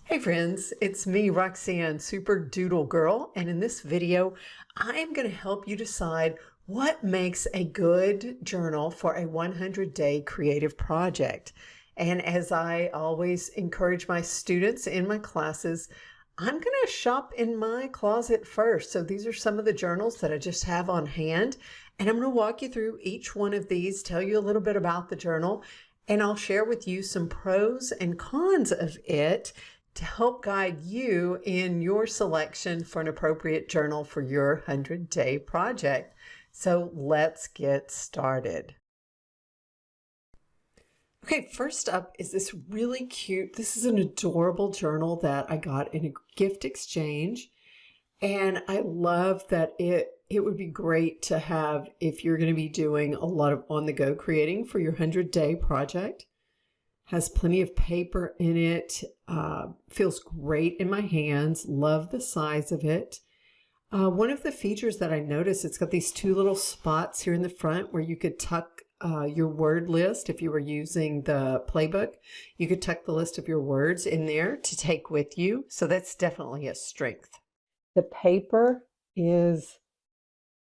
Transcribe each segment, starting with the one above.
Hey friends, it's me, Roxanne, Super Doodle Girl, and in this video, I am going to help you decide what makes a good journal for a 100-day creative project. And as I always encourage my students in my classes, I'm going to shop in my closet first. So these are some of the journals that I just have on hand, and I'm going to walk you through each one of these, tell you a little bit about the journal, and I'll share with you some pros and cons of it to help guide you in your selection for an appropriate journal for your 100-day project. So let's get started. Okay, first up is this really cute, this is an adorable journal that I got in a gift exchange. And I love that it would be great to have if you're going to be doing a lot of on-the-go creating for your 100-day project. Has plenty of paper in it, feels great in my hands, love the size of it. One of the features that I noticed, it's got these two little spots here in the front where you could tuck your word list. If you were using the playbook, you could tuck the list of your words in there to take with you. So that's definitely a strength. The paper is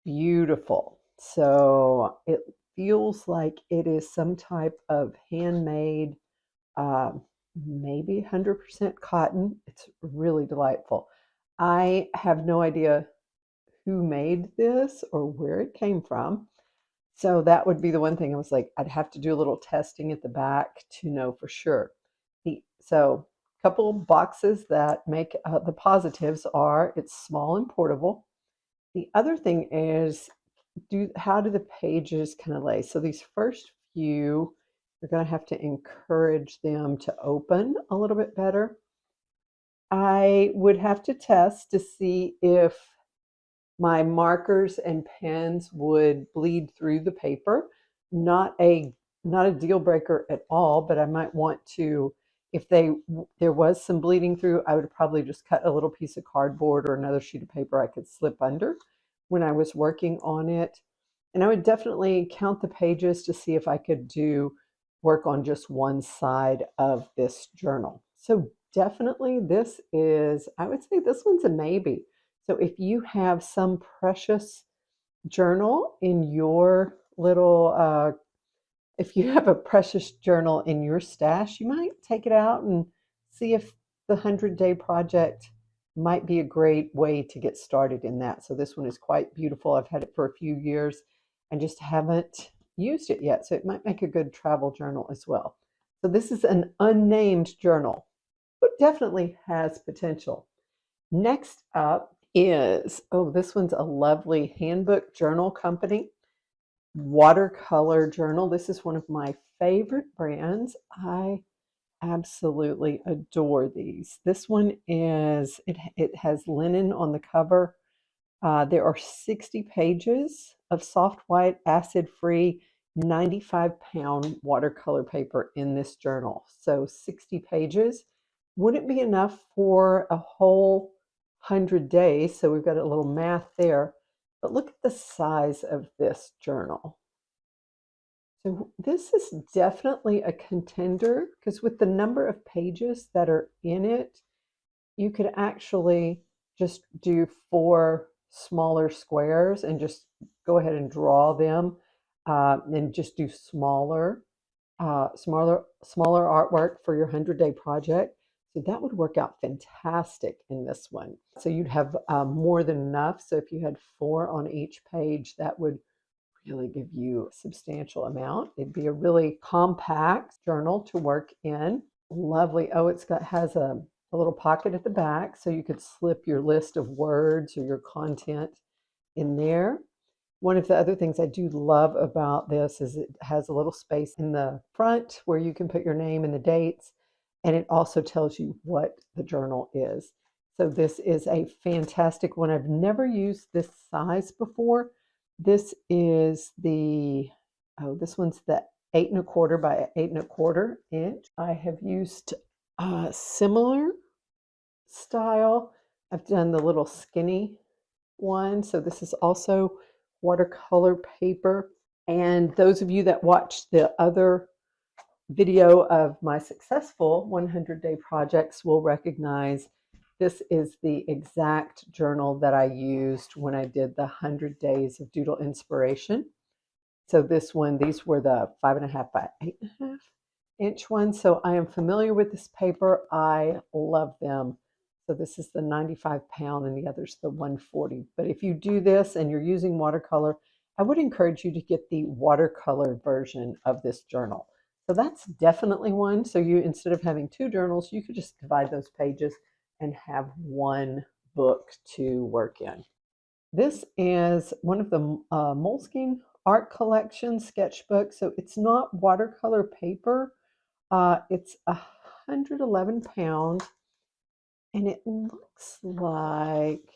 beautiful. So it feels like it is some type of handmade, maybe 100% cotton. It's really delightful. I have no idea who made this or where it came from. So that would be the one thing I was like, I'd have to do a little testing at the back to know for sure. So a couple boxes that make the positives are it's small and portable. The other thing is, how do the pages kind of lay? So these first few, you're going to have to encourage them to open a little bit better. I would have to test to see if my markers and pens would bleed through the paper. Not a deal breaker at all, but I might want to, if there was some bleeding through, I would probably just cut a little piece of cardboard or another sheet of paper I could slip under when I was working on it. And I would definitely count the pages to see if I could work on just one side of this journal. So definitely this is, I would say this one's a maybe. So if you have some precious journal in your little, if you have a precious journal in your stash, you might take it out and see if the 100-day project might be a great way to get started in that. So this one is quite beautiful. I've had it for a few years and just haven't used it yet. So it might make a good travel journal as well. So this is an unnamed journal, but definitely has potential. Next up is, oh, this one's a lovely Handbook Journal Company Watercolor journal. This is one of my favorite brands. I absolutely adore these. This one is, it has linen on the cover. There are 60 pages of soft white, acid-free, 95-pound watercolor paper in this journal. So 60 pages wouldn't be enough for a whole 100 days. So we've got a little math there. But look at the size of this journal. So this is definitely a contender because with the number of pages that are in it, you could actually just do 4 smaller squares and just go ahead and draw them and just do smaller artwork for your 100-day project. So that would work out fantastic in this one. So you'd have more than enough. So if you had 4 on each page, that would really give you a substantial amount. It'd be a really compact journal to work in. Lovely. Oh, has a little pocket at the back so you could slip your list of words or your content in there. One of the other things I do love about this is it has a little space in the front where you can put your name and the dates, and it also tells you what the journal is. So this is a fantastic one. I've never used this size before. This is this one's the 8 1/4 by 8 1/4 inch. I have used a similar style. I've done the little skinny one. So this is also watercolor paper. And those of you that watched the other video of my successful 100-day projects will recognize this is the exact journal that I used when I did the 100 days of Doodle inspiration. So this one, these were the 5.5 by 8.5 inch ones. So I am familiar with this paper. I love them. So this is the 95 pound and the other's the 140. But if you do this and you're using watercolor, I would encourage you to get the watercolor version of this journal. So that's definitely one. So you, instead of having two journals, you could just divide those pages and have one book to work in. This is one of the Moleskine art collection sketchbook. So it's not watercolor paper. It's 111 pounds, and it looks like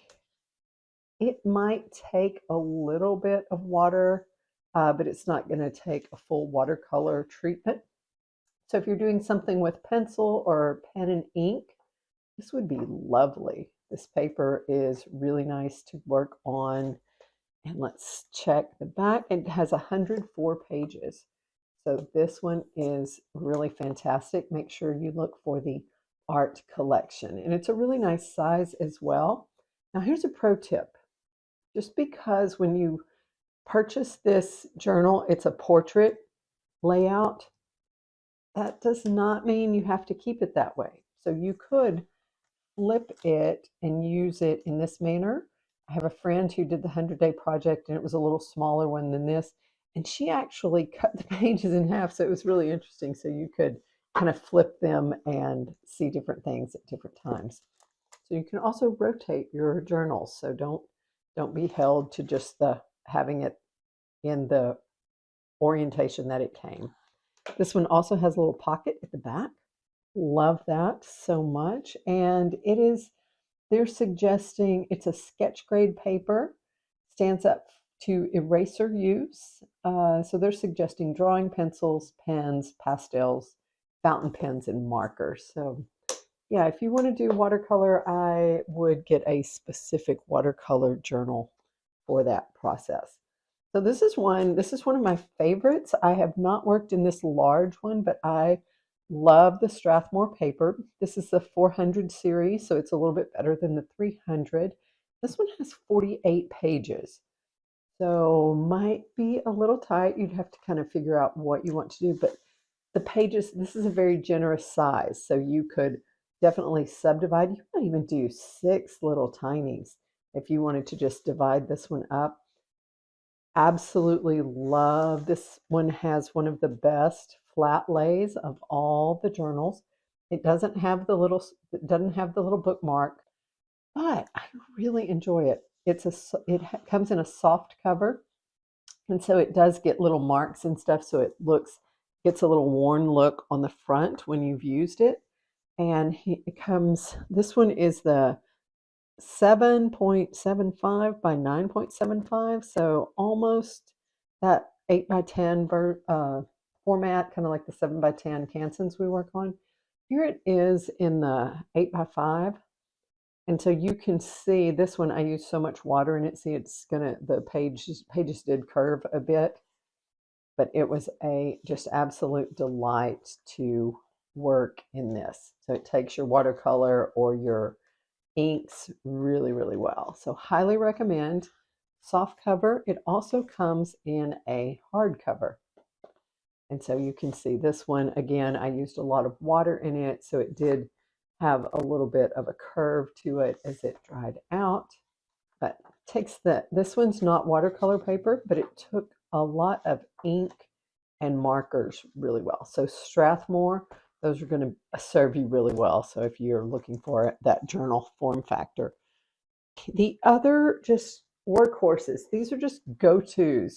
it might take a little bit of water, but it's not going to take a full watercolor treatment. So if you're doing something with pencil or pen and ink, this would be lovely. This paper is really nice to work on. And let's check the back. It has 104 pages. So this one is really fantastic. Make sure you look for the art collection. And it's a really nice size as well. Now here's a pro tip. Just because when you purchase this journal, it's a portrait layout, that does not mean you have to keep it that way. So you could flip it and use it in this manner. I have a friend who did the 100-day project, and it was a little smaller one than this, and she actually cut the pages in half, so it was really interesting. So you could kind of flip them and see different things at different times. So you can also rotate your journals, so don't be held to just the having it in the orientation that it came. This one also has a little pocket at the back. Love that so much. And they're suggesting it's a sketch grade paper, stands up to eraser use. So they're suggesting drawing pencils, pens, pastels, fountain pens, and markers. So yeah, if you want to do watercolor, I would get a specific watercolor journal for that process. So this is one of my favorites. I have not worked in this large one, but I love the Strathmore paper. This is the 400 series, so it's a little bit better than the 300. This one has 48 pages, so might be a little tight. You'd have to kind of figure out what you want to do, but the pages, this is a very generous size, so you could definitely subdivide. You might even do 6 little tinies if you wanted to just divide this one up. Absolutely love this one. Has one of the best flat lays of all the journals. It doesn't have the little bookmark, but I really enjoy it. It comes in a soft cover, and so it does get little marks and stuff, so gets a little worn look on the front when you've used it. And this one is the 7.75 by 9.75, so almost that 8 by 10 format, kind of like the 7 by 10 Cansons we work on. Here it is in the 8 by 5, and so you can see this one. I use so much water in it. See, the pages did curve a bit, but it was a just absolute delight to work in this. So it takes your watercolor or your inks really, really well. So highly recommend. Soft cover. It also comes in a hardcover. And so you can see this one, again, I used a lot of water in it, so it did have a little bit of a curve to it as it dried out. But this one's not watercolor paper, but it took a lot of ink and markers really well. So Strathmore, those are going to serve you really well. So if you're looking for that journal form factor. The other just workhorses, these are just go-tos.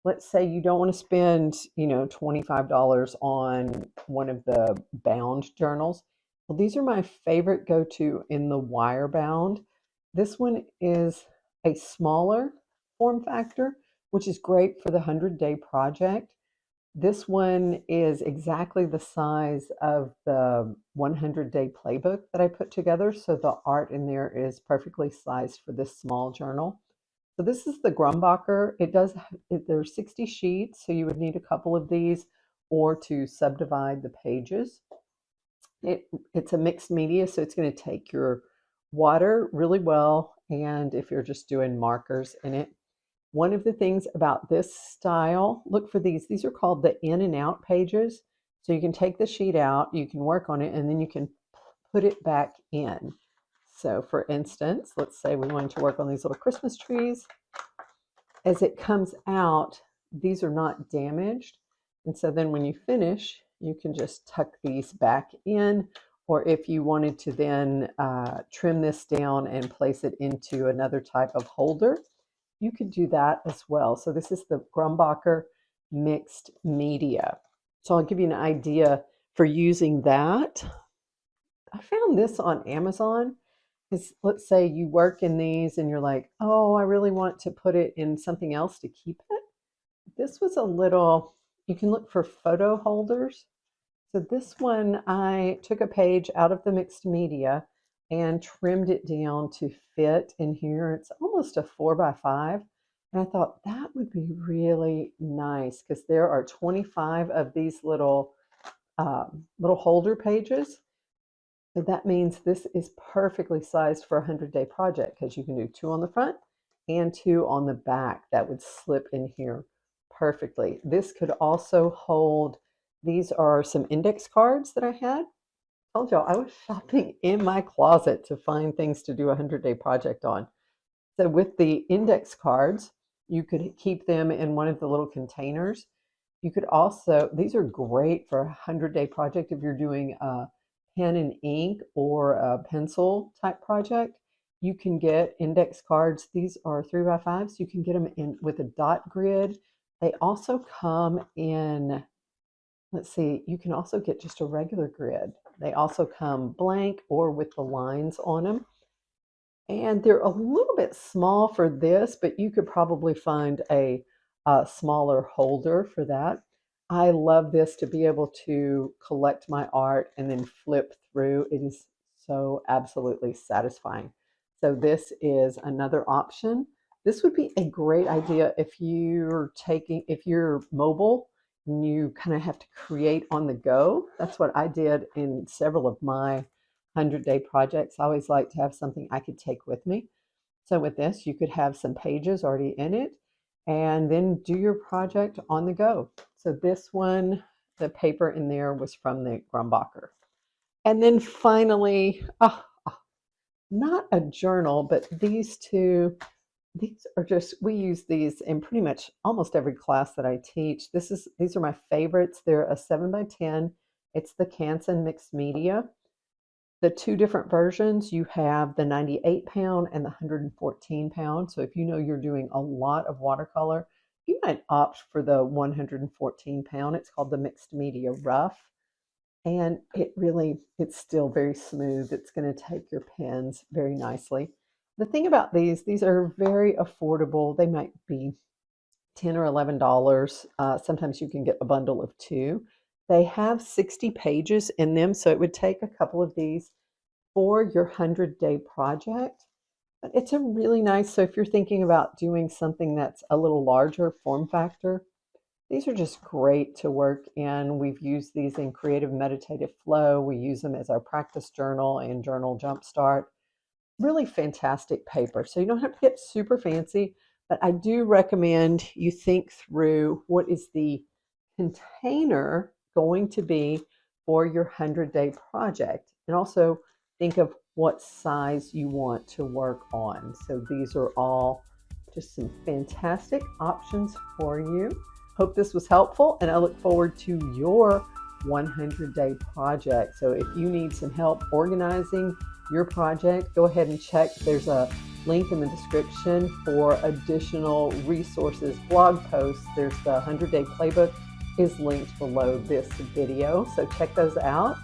Let's say you don't want to spend, $25 on one of the bound journals. Well, these are my favorite go-to in the wire bound. This one is a smaller form factor, which is great for the 100-day project. This one is exactly the size of the 100-day playbook that I put together, so the art in there is perfectly sized for this small journal. So this is the Grumbacher. There's 60 sheets, so you would need a couple of these, or to subdivide the pages. It's a mixed media, so it's going to take your water really well, and if you're just doing markers in it. One of the things about this style, look for these. These are called the in and out pages. So you can take the sheet out, you can work on it, and then you can put it back in. So for instance, let's say we wanted to work on these little Christmas trees. As it comes out, these are not damaged. And so then when you finish, you can just tuck these back in, or if you wanted to then trim this down and place it into another type of holder, you could do that as well. So this is the Grumbacher mixed media. So I'll give you an idea for using that. I found this on Amazon. Let's say you work in these and you're like, oh, I really want to put it in something else to keep it. This was a little, you can look for photo holders. So this one, I took a page out of the mixed media and trimmed it down to fit in here. It's almost a 4x5. And I thought that would be really nice because there are 25 of these little holder pages. So that means this is perfectly sized for a 100-day project because you can do 2 on the front and 2 on the back. That would slip in here perfectly. This could also hold, these are some index cards that I had. I told y'all I was shopping in my closet to find things to do a 100-day project on. So with the index cards, you could keep them in one of the little containers. You could also, these are great for a 100-day project if you're doing a pen and ink or a pencil type project. You can get index cards. These are 3x5s. You can get them in with a dot grid. They also come in, let's see, you can also get just a regular grid. They also come blank or with the lines on them. And they're a little bit small for this, but you could probably find a smaller holder for that. I love this to be able to collect my art and then flip through. It is so absolutely satisfying. So this is another option. This would be a great idea if you're mobile and you kind of have to create on the go. That's what I did in several of my 100-day projects. I always like to have something I could take with me. So with this, you could have some pages already in it and then do your project on the go. So this one, the paper in there was from the Grumbacher. And then finally, not a journal, but these two, these are just, we use these in pretty much almost every class that I teach. These are my favorites. They're a 7x10. It's the Canson mixed media. The 2 different versions, you have the 98-pound and the 114-pound. So if you know you're doing a lot of watercolor, you might opt for the 114-pound. It's called the mixed media rough. And it's still very smooth. It's going to take your pens very nicely. The thing about these are very affordable. They might be $10 or $11. Sometimes you can get a bundle of 2. They have 60 pages in them, so it would take a couple of these for your 100-day project. But it's a really nice, so if you're thinking about doing something that's a little larger form factor, these are just great to work in. We've used these in Creative Meditative Flow. We use them as our practice journal and Journal Jumpstart. Really fantastic paper. So you don't have to get super fancy, but I do recommend you think through what is the container going to be for your 100-day project, and also think of what size you want to work on. So these are all just some fantastic options for you. Hope this was helpful, and I look forward to your 100-day project. So if you need some help organizing your project, go ahead and check. There's a link in the description for additional resources, blog posts. There's the 100-day playbook is linked below this video, so check those out.